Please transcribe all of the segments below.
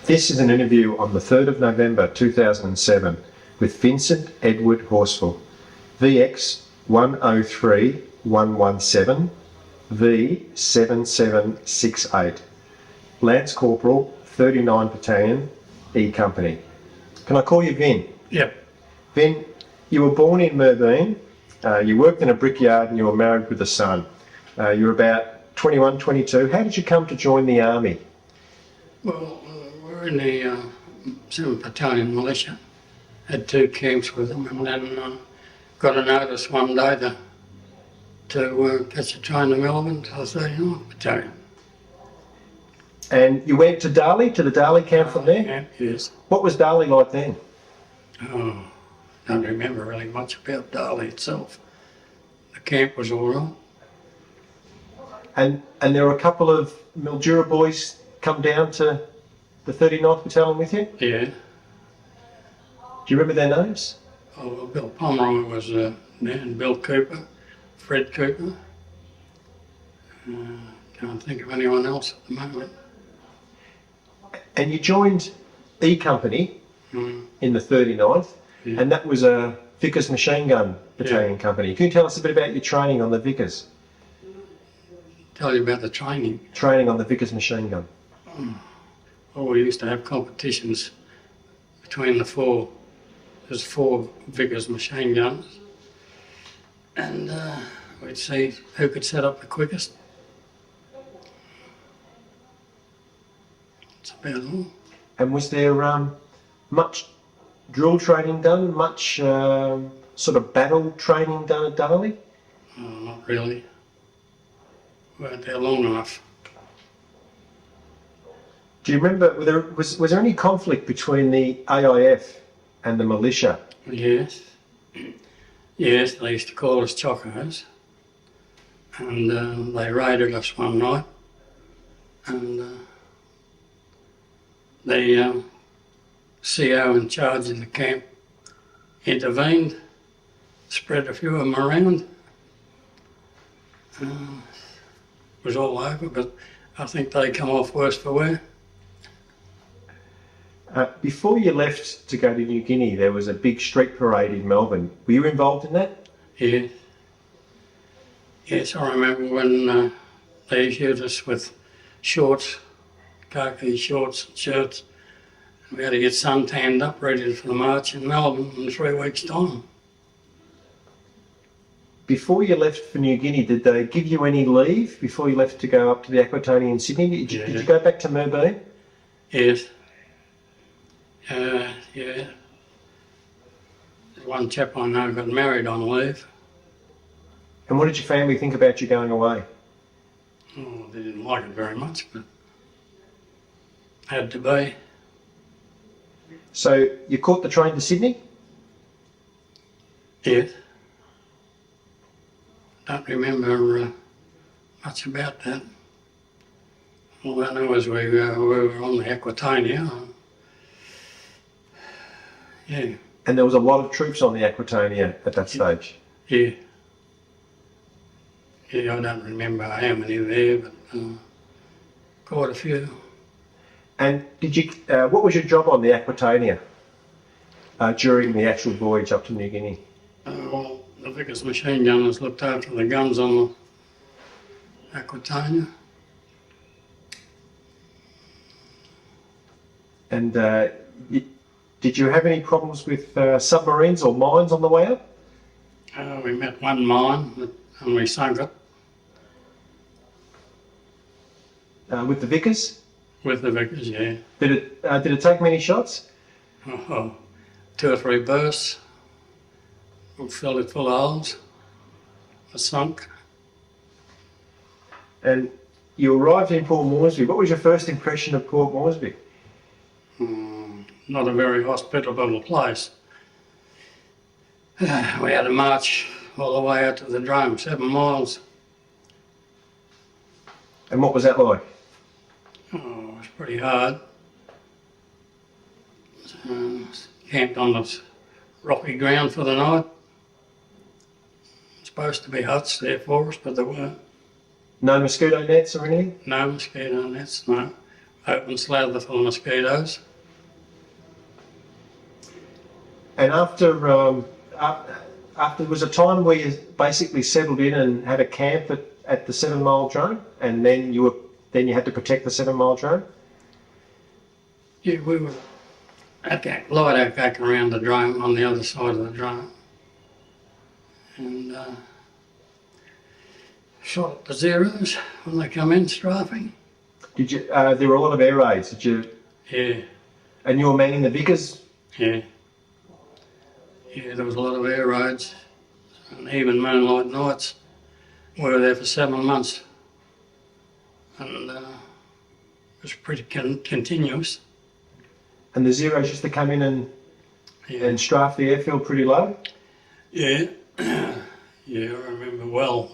This is an interview on the 3rd of November 2007 with Vincent Edward Horsfall, VX103117, V57768, Lance Corporal, 39 Battalion, E Company. Can I call you Vin? Yep. Vin, you were born in Merbein, you worked in a brickyard and you were married with a son. You were about 21, 22. How did you come to join the army? Well, we're in the 7th Battalion Militia. Had 2 camps with them, and then got a notice one day to catch a train to Melbourne to the 39th Battalion. And you went to Darley, to the Darley Camp from there? Camp, yes. What was Darley like then? Oh, don't remember really much about Darley itself. The camp was all right. And there were a couple of Mildura boys come down to the 39th Battalion with you? Yeah. Do you remember their names? Oh, well, Bill Pomeroy was there, and Bill Cooper, Fred Cooper. Can't think of anyone else at the moment. And you joined E Company in the 39th, yeah. and that was a Vickers machine gun battalion company. Can you tell us a bit about your training on the Vickers? Tell you about the training. Training on the Vickers machine gun. Well, we used to have competitions between the 4. There's 4 Vickers machine guns, and we'd see who could set up the quickest. That's about all. And was there much drill training done, much sort of battle training done at Darley? Oh, not really. We weren't there long enough. Do you remember, was there any conflict between the AIF and the militia? Yes. Yes, they used to call us chocos, and they raided us one night, and the CO in charge of the camp intervened, spread a few of them around. It was all over, but I think they come off worse for wear. Before you left to go to New Guinea, there was a big street parade in Melbourne. Were you involved in that? Yeah. Yes, I remember when they issued us with shorts, khaki shorts and shirts. We had to get suntanned up, ready for the march in Melbourne in 3 weeks' time. Before you left for New Guinea, did they give you any leave before you left to go up to the Aquitania in Sydney? Did you go back to Merbein? Yes. Yeah. One chap I know got married on leave. And what did your family think about you going away? Oh, they didn't like it very much, but had to be. So you caught the train to Sydney? Yes. Don't remember much about that. All I know is we were on the Aquitania. Yeah. And there was a lot of troops on the Aquitania at that stage? Yeah. Yeah, I don't remember how many there, but quite a few. And did you? What was your job on the Aquitania during the actual voyage up to New Guinea? Well, the Vickers machine gunners looked after the guns on the Aquitania. And did you have any problems with submarines or mines on the way up? We met one mine and we sunk it. With the Vickers? With the Vickers, yeah. Did it take many shots? Oh, 2 or 3 bursts. We filled it full of holes. It sunk. And you arrived in Port Moresby. What was your first impression of Port Moresby? Not a very hospitable place. We had to march all the way out to the drome, 7 miles. And what was that like? Oh, it was pretty hard. Camped on the rocky ground for the night. Supposed to be huts there for us, but there weren't. No mosquito nets or anything? No mosquito nets, no. open slather for the mosquitoes. And after there was a time where you basically settled in and had a camp at the 7 Mile drone, and then you had to protect the 7 Mile drone? Yeah, we were at that light back around the drone on the other side of the drone. And shot at the zeros when they come in strafing. Did you? There were a lot of air raids. Did you? Yeah, And you were manning the Vickers? yeah. Yeah, there was a lot of air raids and even moonlight nights. We were there for 7 months and it was pretty continuous. And the Zeros used to come in and strafe the airfield pretty low? Yeah, yeah, I remember well.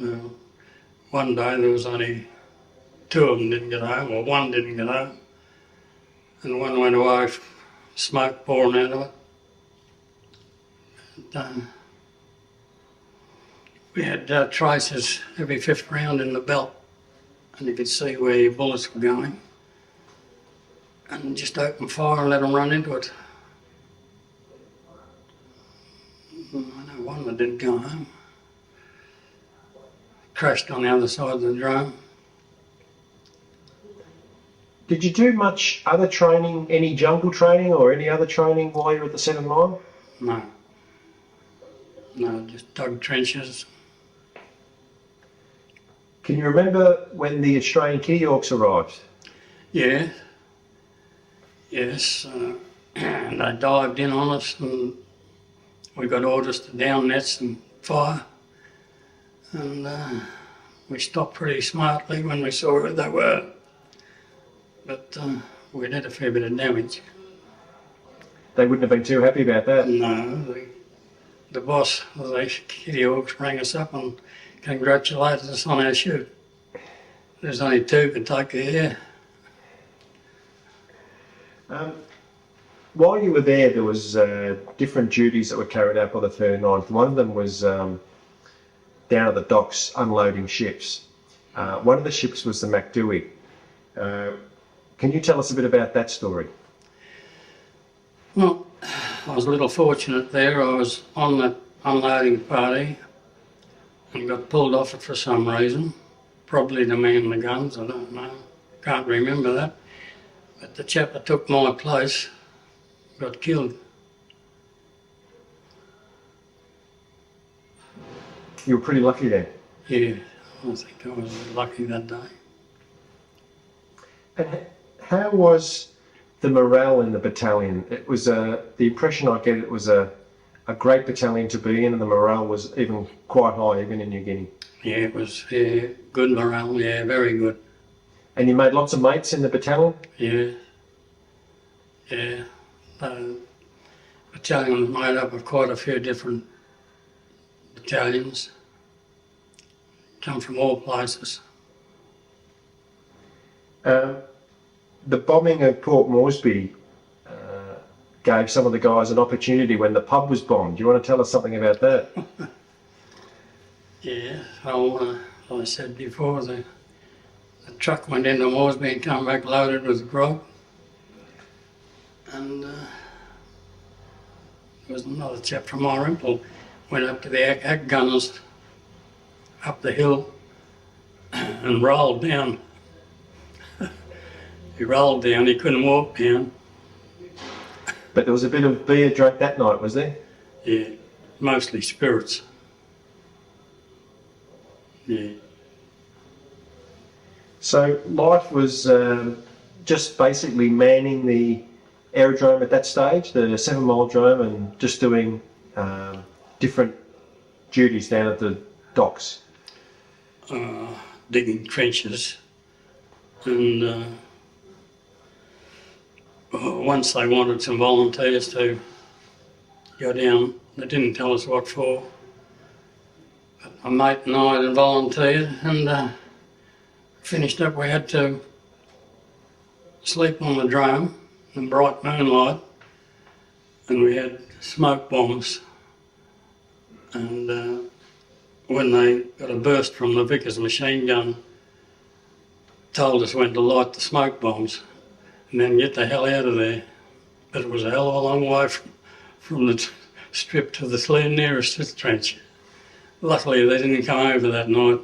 One day there was only 2 of them didn't get home, or 1 didn't get home. And 1 went away, smoke pouring out of it. And, we had traces every 5th round in the belt, and you could see where your bullets were going. And just open fire and let them run into it. I know 1 that didn't go home. Crashed on the other side of the drone. Did you do much other training, any jungle training or any other training while you were at the 7 Mile? No. No, just dug trenches. Can you remember when the Australian Kitty Hawks arrived? Yeah. Yes. And they dived in on us and we got orders to down nets and fire. And we stopped pretty smartly when we saw who they were. But we did a fair bit of damage. They wouldn't have been too happy about that. No, the boss of the Kitty Hawks rang us up and congratulated us on our shoot. There's only 2 could take the air. While you were there was different duties that were carried out by the 39th. One of them was down at the docks unloading ships. One of the ships was the MacDouey. Can you tell us a bit about that story? Well, I was a little fortunate there. I was on the unloading party and got pulled off it for some reason. Probably to man the guns, I don't know. Can't remember that. But the chap that took my place got killed. You were pretty lucky there. Yeah, I think I was lucky that day. And how was the morale in the battalion? It was the impression I get, it was a great battalion to be in, and the morale was even quite high, even in New Guinea. Yeah, it was good morale, yeah, very good. And you made lots of mates in the battalion? Yeah, yeah. The battalion was made up of quite a few different battalions. Come from all places. The bombing of Port Moresby gave some of the guys an opportunity when the pub was bombed. Do you want to tell us something about that? Yeah, well, like I said before, the truck went into Moresby and came back loaded with grog. And there was another chap from Orimple went up to the Ag gunners up the hill and rolled down. He rolled down, he couldn't walk down. But there was a bit of beer drunk that night, was there? Yeah, mostly spirits. Yeah. So life was just basically manning the aerodrome at that stage, the 7 Mile drome, and just doing different duties down at the docks. Digging trenches, and once they wanted some volunteers to go down, they didn't tell us what for. But my mate and I had volunteered, and finished up. We had to sleep on the drome in bright moonlight, and we had smoke bombs. And when they got a burst from the Vickers machine gun, told us when to light the smoke bombs. and then get the hell out of there. But it was a hell of a long way from the strip to the nearest trench. Luckily, they didn't come over that night.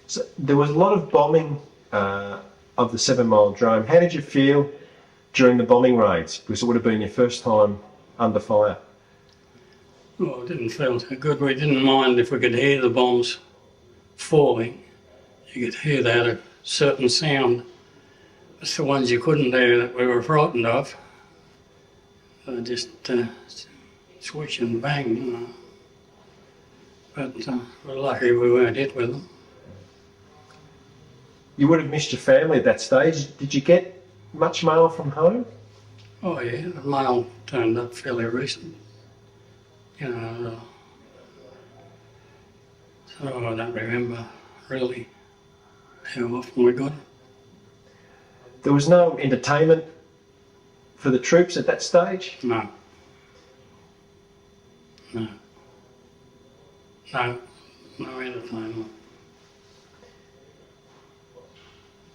So there was a lot of bombing of the 7 Mile Drome. How did you feel during the bombing raids? Because it would have been your first time under fire. Oh, it didn't feel so good. We didn't mind if we could hear the bombs falling. You could hear that, a certain sound. It's the ones you couldn't hear that we were frightened of. Just swish and bang, you know. But we're lucky we weren't hit with them. You would have missed your family at that stage. Did you get much mail from home? Oh yeah, the mail turned up fairly recent. You know, so I don't remember really how often we got it. There was no entertainment for the troops at that stage? No. No. No. No entertainment.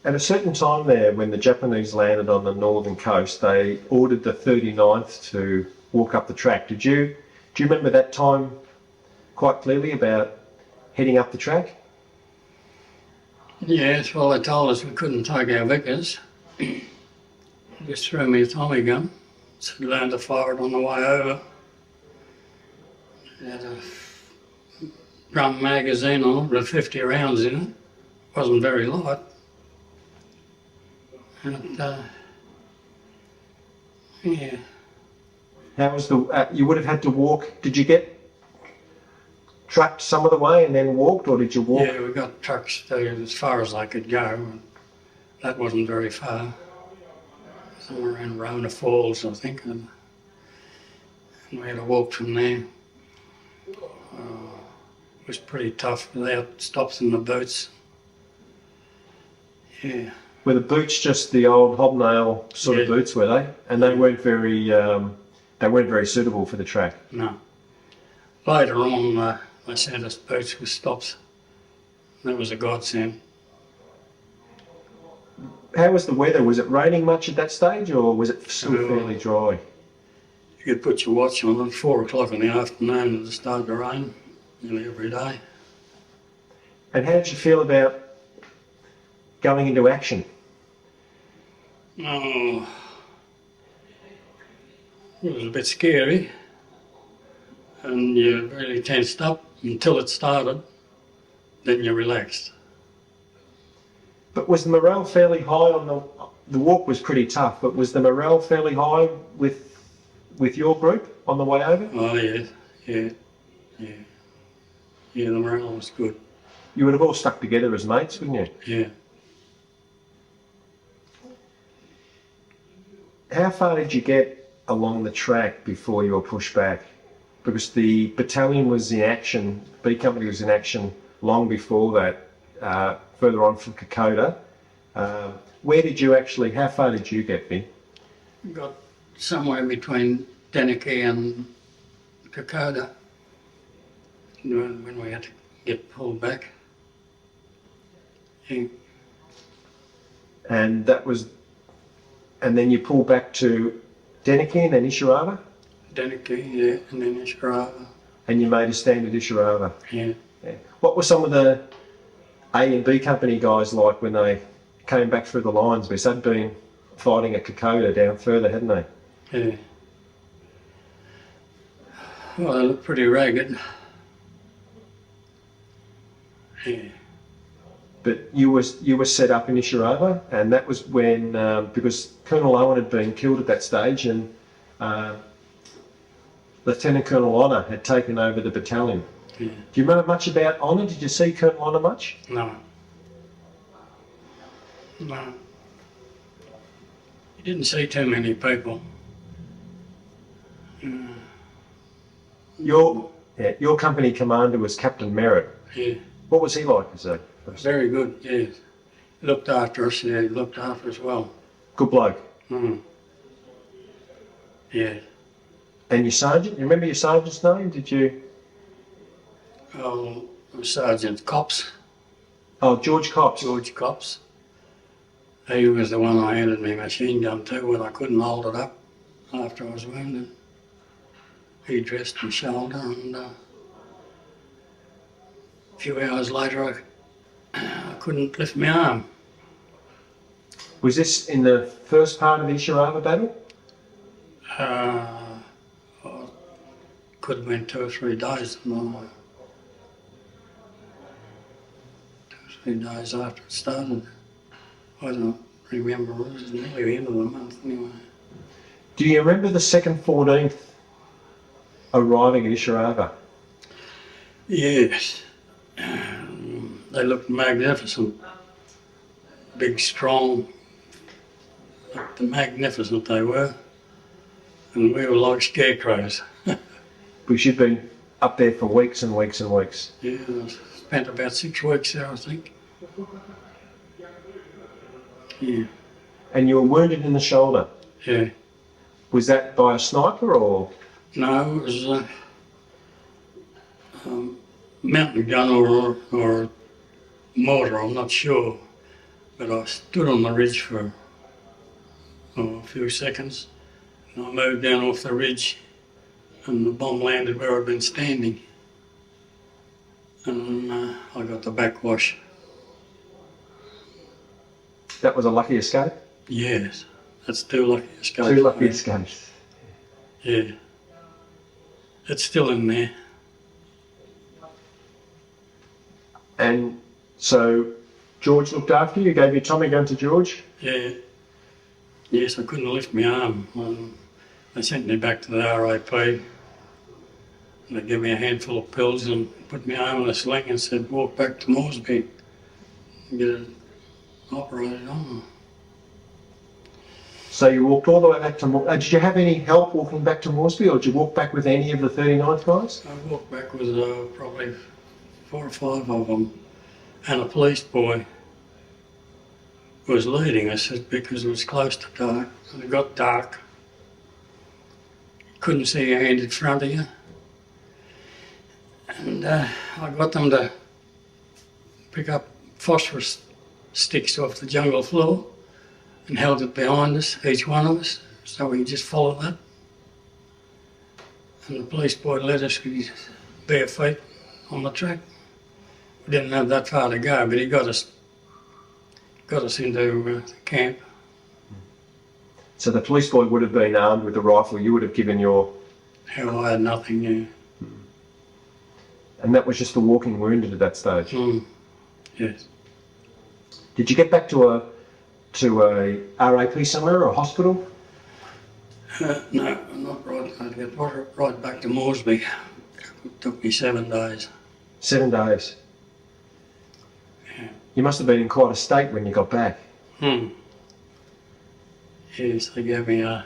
At a certain time there, when the Japanese landed on the northern coast, they ordered the 39th to walk up the track. Do you remember that time quite clearly about heading up the track? Yes, well, they told us we couldn't take our Vickers. Just threw me a Tommy gun, so I learned to fire it on the way over. It had a drum magazine on it with 50 rounds in it. Wasn't very light. And, yeah. How was you would have had to walk, did you get trucked some of the way and then walked, or did you walk? Yeah, we got trucks as far as I could go. That wasn't very far. Somewhere around Rona Falls, I think. And we had to walk from there. It was pretty tough without stops in the boots. Yeah. Were the boots just the old hobnail sort of boots, were they? And they weren't very suitable for the track? No. Later on, they sent us boots with stops. That was a godsend. How was the weather? Was it raining much at that stage, or was it still fairly dry? You could put your watch on at 4 o'clock in the afternoon and it started to rain nearly every day. And how did you feel about going into action? Oh, it was a bit scary, and you really tensed up until it started, then you relaxed. But was the morale fairly high on the walk was pretty tough, but was the morale fairly high with your group on the way over? Oh yeah. Yeah, the morale was good. You would have all stuck together as mates, wouldn't you? Yeah. How far did you get along the track before you were pushed back? Because the battalion was in action, B Company was in action long before that, further on from Kokoda. Where did you actually, how far did you get, Ben? Got somewhere between Deneke and Kokoda when we had to get pulled back. Yeah. And that was, and then you pulled back to Deneke and then Ishirawara? Deneke, yeah, and then Ishirawara. And you made a stand at Ishirawara? Yeah. Yeah. What were some of the A and B Company guys like when they came back through the lines? Because they'd been fighting at Kokoda down further, hadn't they? Yeah. Well, they looked pretty ragged. Yeah. But you were set up in Ishirawara, and that was when, because Colonel Owen had been killed at that stage, and Lieutenant Colonel Honour had taken over the battalion. Yeah. Do you remember much about Honour? Did you see Colonel Honour much? No. No. You didn't see too many people. Your company commander was Captain Merritt. Yeah. What was he like as a Very good, yes. He looked after us, yeah, he looked after us well. good bloke? Yeah. And your sergeant? You remember your sergeant's name? Did you? Oh, Sergeant Copps. Oh, George Copps. George Copps. He was the one I handed my machine gun to when I couldn't hold it up after I was wounded. He dressed my shoulder, and a few hours later I couldn't lift my arm. Was this in the first part of the Ishirava battle? Could have been 2 or 3 days. 2 or 3 days after it started. I don't remember, it was nearly the end of the month anyway. Do you remember the 2nd 14th arriving at Ishirava? Yes. They looked magnificent. Big, strong, looked magnificent they were. And we were like scarecrows. Because you'd been up there for weeks and weeks and weeks. Yeah, I spent about 6 weeks there, I think. Yeah. And you were wounded in the shoulder. Yeah. Was that by a sniper or? No, it was a mountain gun or mortar, I'm not sure. But I stood on the ridge for a few seconds, and I moved down off the ridge, and the bomb landed where I'd been standing. And I got the backwash. That was a lucky escape? Yes, that's 2 lucky escapes. 2 lucky escapes. Yeah. It's still in there. And so George looked after you, gave your Tommy gun to George? Yeah. Yes, I couldn't lift my arm. They sent me back to the RAP. They gave me a handful of pills and put my arm in a sling and said, walk back to Moresby and get it operated on. So you walked all the way back to did you have any help walking back to Moresby, or did you walk back with any of the 39th guys? I walked back with probably 4 or 5 of them, and a police boy was leading us because it was close to dark. And it got dark. Couldn't see your hand in front of you. And I got them to pick up phosphorus sticks off the jungle floor and held it behind us, each one of us, so we could just follow that. And the police boy led us with his bare feet on the track. We didn't have that far to go, but he got us into the camp. So the police boy would have been armed with a rifle, you would have given your... Hell, I had nothing, yeah. And that was just for walking wounded at that stage? Yes. Did you get back to a RAP somewhere, or a hospital? No, not right. I get right back to Moresby. It took me 7 days. 7 days? Yeah. You must have been in quite a state when you got back. Yes, they gave me a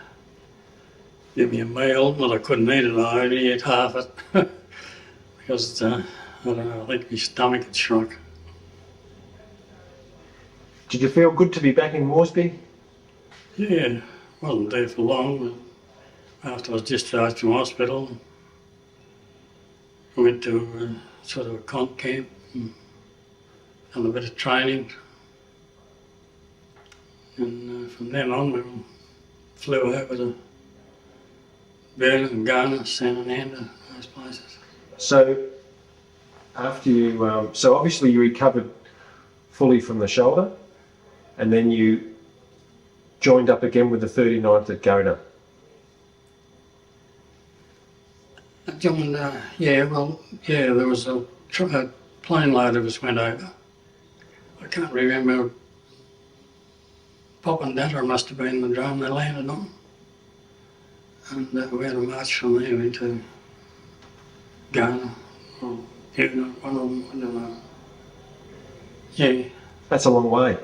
meal, but I couldn't eat it. I only ate half it because I don't know, I think my stomach had shrunk. Did you feel good to be back in Moresby? Yeah, wasn't there for long, but after I was discharged from hospital, I went to sort of a comp camp and done a bit of training. And from then on, we flew over to Buna and Gona, Sanananda, those places. So, after you, so obviously you recovered fully from the shoulder, and then you joined up again with the 39th at Gona. I joined, there was a plane load of us went over. I can't remember. Papua must have been the drone they landed on. And we had a march from there into Gona, or one of them, I don't know. Yeah. That's a long way.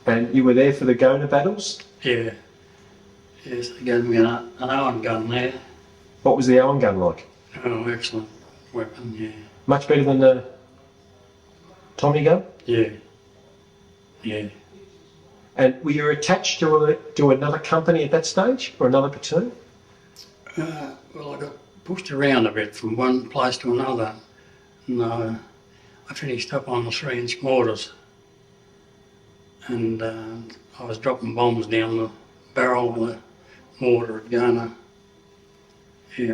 And you were there for the Gona battles? Yeah. Yes, they gave me an Owen gun there. What was the Owen gun like? Oh, excellent weapon, yeah. Much better than the Tommy gun? Yeah. Yeah. And were you attached to another company at that stage, or another platoon? Well, I got pushed around a bit from one place to another. And I I finished up on the 3-inch mortars, and I was dropping bombs down the barrel of the mortar at Gona. Yeah.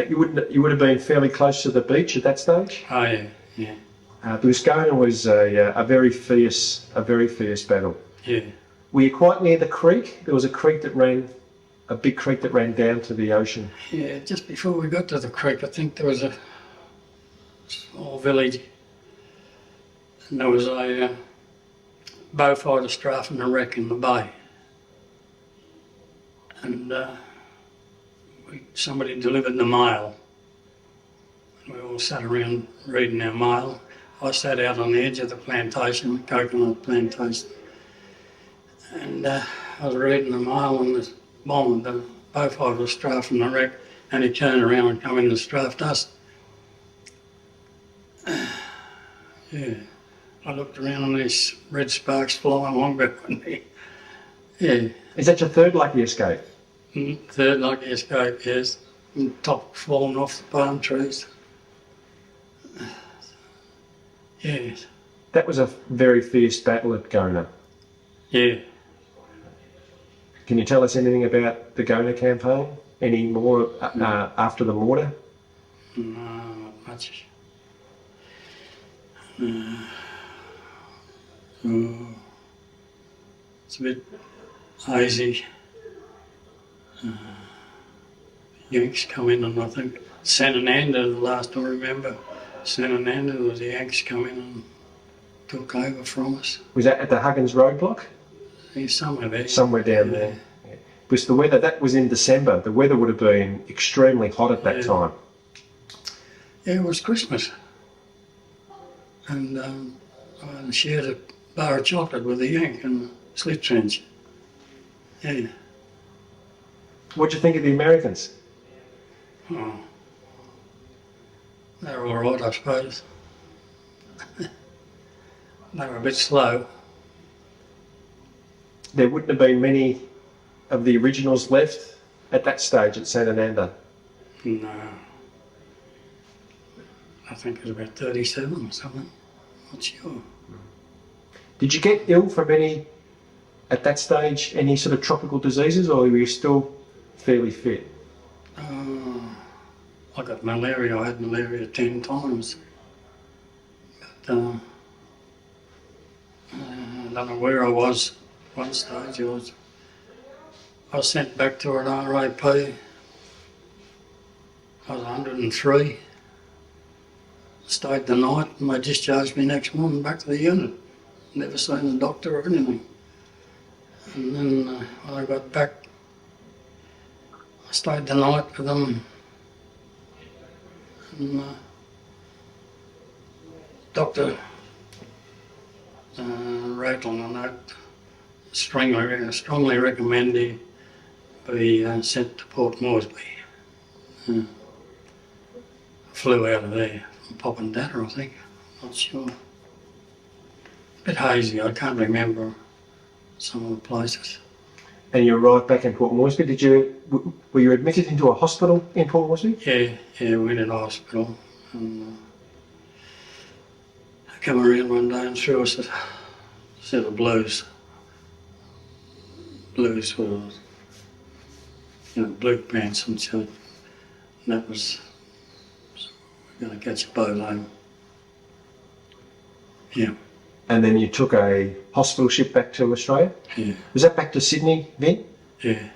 You would have been fairly close to the beach at that stage. Oh yeah, yeah, Because Gona was a very fierce battle. yeah. Were you quite near the creek? There was a big creek that ran down to the ocean. Yeah, just before we got to the creek, I think there was a small village, and there was a bow fighter strafing a wreck in the bay, and somebody delivered the mail, and we all sat around reading our mail. I sat out on the edge of the plantation, the coconut plantation, and I was reading the mail, and this bomb, the bow fighter was strafing the wreck, and he turned around and come in and strafed us. Yeah, I looked around and these red sparks flying along behind me. Yeah. Is that your third lucky escape? Third lucky escape, yes. And top falling off the palm trees. Yes. That was a very fierce battle at Gona. Yeah. Can you tell us anything about the Gona campaign? Any more after the mortar? No, not much. It's a bit hazy. Yanks come in, and I think Sanananda, the last I remember, Sanananda, was the Yanks come in and took over from us. Was that at the Huggins roadblock? Yeah, somewhere there. Somewhere down there. Yeah. Because the weather, that was in December, the weather would have been extremely hot at that time. Yeah, it was Christmas. And I shared a bar of chocolate with a Yank in the slit trench. Yeah. What'd you think of the Americans? Oh, they were all right, I suppose. They were a bit slow. There wouldn't have been many of the originals left at that stage at Sanananda. No. I think it was about 37 or something. Not sure. Did you get ill from at that stage, any sort of tropical diseases, or were you still fairly fit? I got malaria. I had malaria 10 times. But, I don't know where I was. One stage I was sent back to an RAP. I was 103. Stayed the night, and they discharged me next morning back to the unit. Never seen the doctor or anything. And then when I got back, I stayed the night with them. And doctor wrote on a note, strongly recommend he be sent to Port Moresby. Flew out of there from Papua, I think. Not sure. A bit hazy. I can't remember some of the places. And you arrived back in Port Moresby. Were you admitted into a hospital in Port Moresby? Yeah, we went in hospital. And I come around one day and threw us a set of blues. Blues were, blue pants and shirt. And that was, we're going to catch a boat home. Yeah. And then you took a hospital ship back to Australia? Yeah. Was that back to Sydney then? Yeah.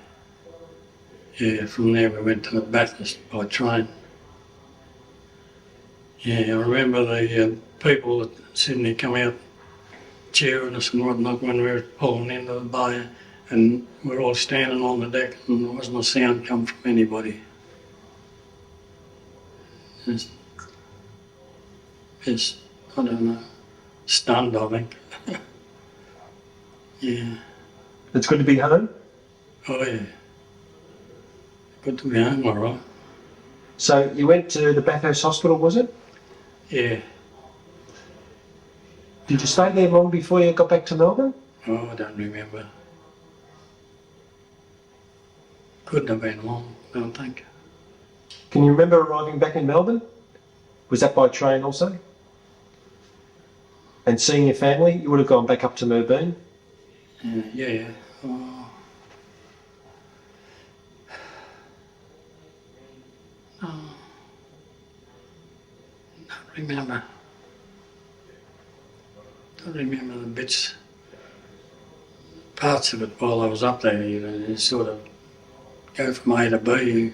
Yeah, from there we went to Bathurst by train. Yeah, I remember the people at Sydney come out cheering us and whatnot when we were pulling into the bay, and we were all standing on the deck and there wasn't a sound come from anybody. Just, I don't know, stunned, I think. Yeah. It's good to be home? Oh yeah. Good to be home, all right. So you went to the Bathurst Hospital, was it? Yeah. Did you stay there long before you got back to Melbourne? Oh, I don't remember. Couldn't have been long, I don't think. Can you remember arriving back in Melbourne? Was that by train also? And seeing your family, you would have gone back up to Melbourne? Yeah. Don't remember the bits, parts of it while I was up there. You sort of go from A to B. You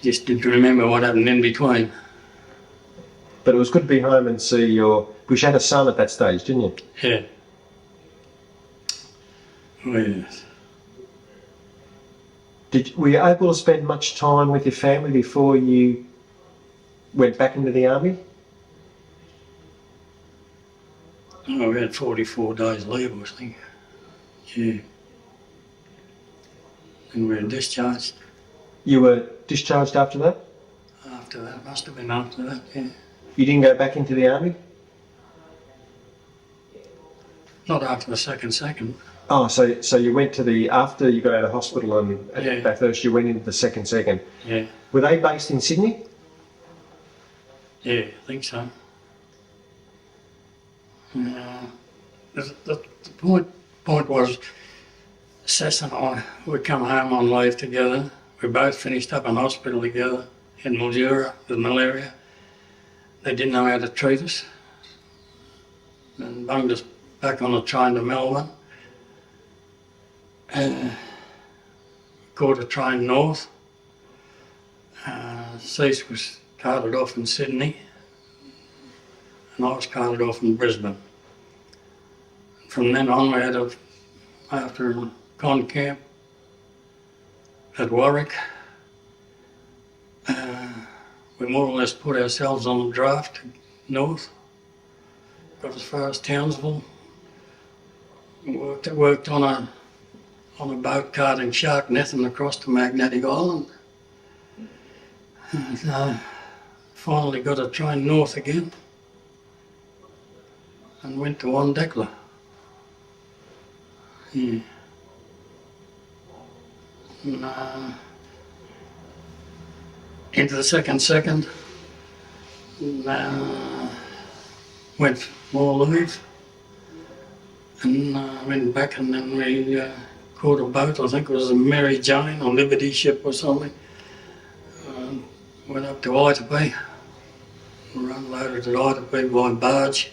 just didn't remember what happened in between. But it was good to be home and see your... Because you had a son at that stage, didn't you? Yeah. Oh, yes. Were you able to spend much time with your family before you went back into the army? Oh, we had 44 days leave, I think. Yeah. And we were discharged. You were discharged after that? After that, must have been after that, yeah. You didn't go back into the army? Not after the second. Oh, so you went to the... After you got out of hospital and at Bathurst, you went into the second. Yeah. Were they based in Sydney? Yeah, I think so. The point was, Sess and I, we come home on leave together. We both finished up in hospital together in Mildura with malaria. They didn't know how to treat us and bunged us back on a train to Melbourne. Caught a train north. Cease was carted off in Sydney and I was carted off in Brisbane. From then on we had after Con Camp at Warwick, we more or less put ourselves on the draft north, got as far as Townsville, worked on a boat carting shark netting across to Magnetic Island. And, finally got a train north again and went to Wandekla. Yeah. And, into the second, went more leave and went back, and then we caught a boat, I think it was a Mary Jane or Liberty ship or something. Went up to Itaby, were unloaded at Itaby by barge.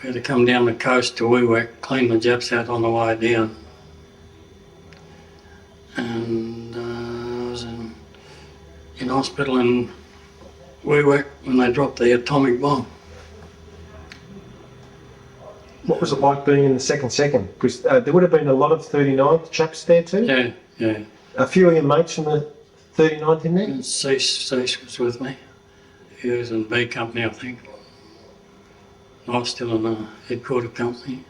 We had to come down the coast to Wewak, clean the Japs out on the way down. And I was in hospital in Wewak when they dropped the atomic bomb. What was it like being in the second? Because there would have been a lot of 39th chaps there too? Yeah. A few of your mates from the 39th in there? Cease was with me. He was in B Company, I think. I was still in the headquarter company.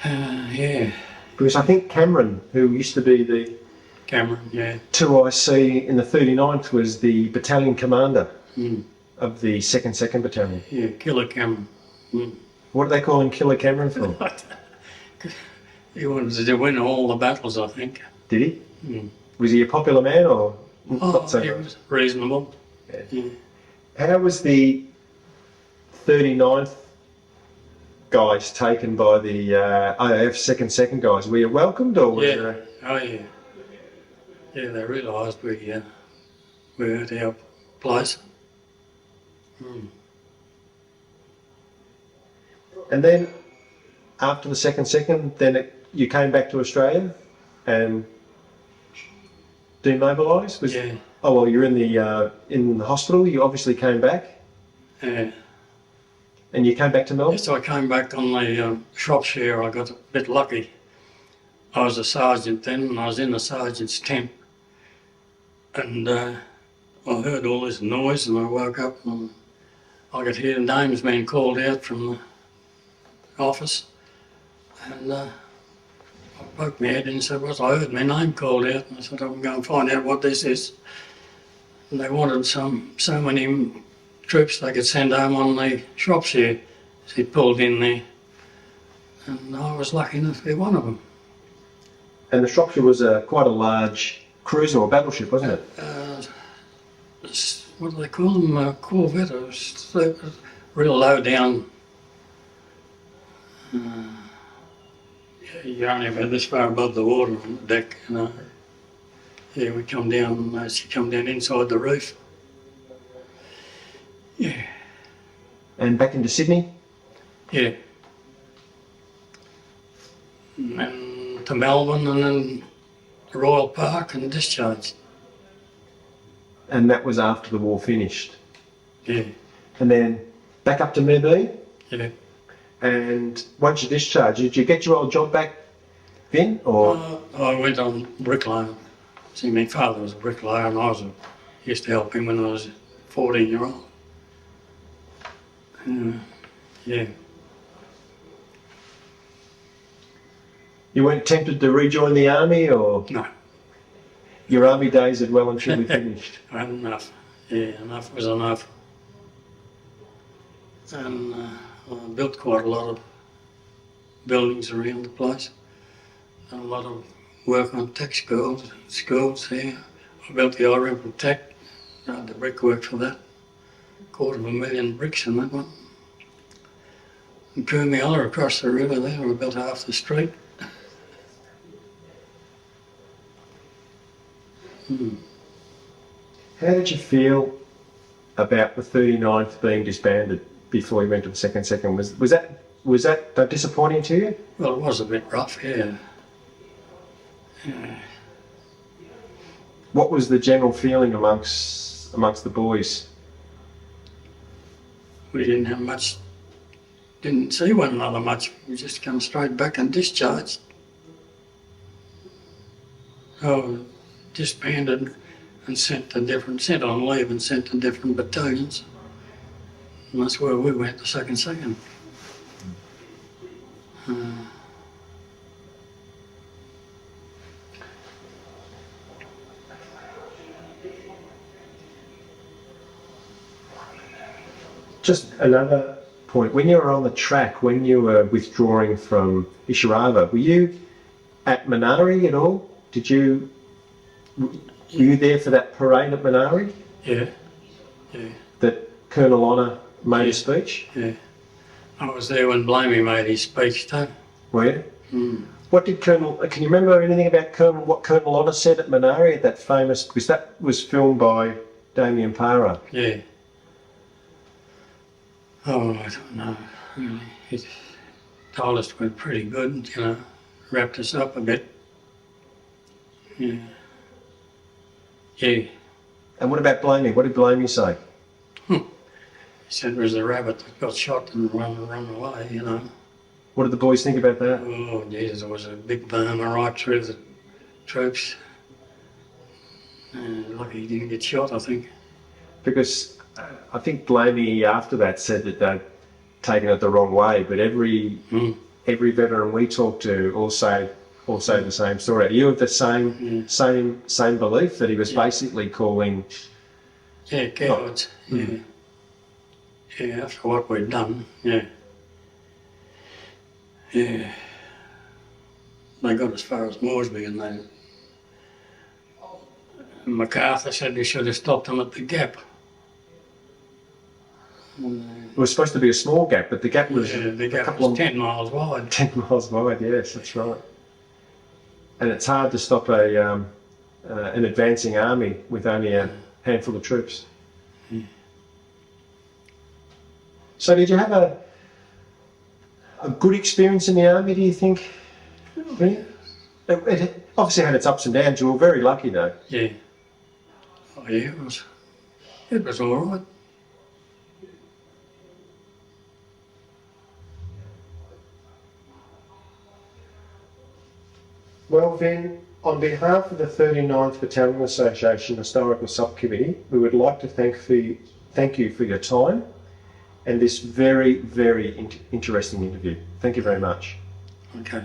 Yeah. Because I think Cameron, who used to be the... Cameron, yeah. 2IC in the 39th, was the battalion commander of the 2nd Battalion. Yeah, Killer Cameron. What do they call him Killer Cameron for? He wanted to win all the battles, I think. Did he? Was he a popular man or not so he much? was reasonable. Yeah. How was the 39th guys taken by the IAF 2nd guys? Were you welcomed or was there... Oh yeah. Yeah, they realised we had our place. And then after the 2nd, then you came back to Australia and demobilised? Yeah. Oh well, you're in the hospital. You obviously came back. Yeah. And you came back to Melbourne? Yes, I came back on the Shropshire. I got a bit lucky. I was a sergeant then, and I was in the sergeant's tent. And I heard all this noise, and I woke up, and I could hear names being called out from the office. And I poked my head in and said, "Well, I heard my name called out." And I said, "I'm going to find out what this is." And they wanted so many troops they could send home on the Shropshire. So he pulled in there. And I was lucky enough to be one of them. And the Shropshire was quite a large cruiser or battleship, wasn't it? what do they call them? Corvette. It was real low down. You're only about this far above the water on the deck, you know. Yeah, we come down, she come down inside the roof. Yeah. And back into Sydney? Yeah. And then to Melbourne and then to Royal Park and discharged. And that was after the war finished? Yeah. And then back up to Mebane? Yeah. And once you discharged, did you get your old job back then? Or? I went on bricklaying. See, my father was a bricklayer and I used to help him when I was a 14-year-old. Yeah. You weren't tempted to rejoin the army, or? No. Your army days had well and truly finished? I had enough. Yeah, enough was enough. And I built quite a lot of buildings around the place. Done a lot of work on tech schools here. I built the Oriental Tech, the brickwork for that. 250,000 bricks in that one. And Kumiala across the river there, we built half the street. How did you feel about the 39th being disbanded before you went to the second? Was that disappointing to you? Well, it was a bit rough, yeah. What was the general feeling amongst the boys? We didn't have much, didn't see one another much. We just come straight back and discharged. Oh, disbanded and sent on leave and sent to different battalions. And that's where we went, the second. Just another point, when you were on the track, when you were withdrawing from Ishiava, were you at Manari at all? Were you there for that parade at Manari? Yeah. That Colonel Honour made a speech? Yeah. I was there when Blamey made his speech too. Were you? What did can you remember anything about what Colonel Honour said at Manari at that famous, because that was filmed by Damien Parra? Yeah. Oh, I don't know, really. He told us we're pretty good, you know, wrapped us up a bit. Yeah. And what about Blamey? What did Blamey say? He said it was a rabbit that got shot and run away, you know. What did the boys think about that? Oh, Jesus, it was a big burner right through the troops. Lucky he didn't get shot, I think. Because I think Blamey after that said that they'd taken it the wrong way, but every veteran we talked to all say the same story. Are you of the same belief that he was basically calling? Yeah, cowards. Yeah, after what we'd done. Yeah. They got as far as Moresby and MacArthur said they should have stopped them at the gap. It was supposed to be a small gap, but the gap was the gap was 10 miles wide. 10 miles wide, yes, that's right. And it's hard to stop an advancing army with only a handful of troops. So did you have a good experience in the army, do you think? It obviously had its ups and downs. You were very lucky though. Yeah. Oh yeah, it was all right. Well, Vin, on behalf of the 39th Battalion Association Historical Subcommittee, we would like to thank you for your time and this very, very interesting interview. Thank you very much. Okay.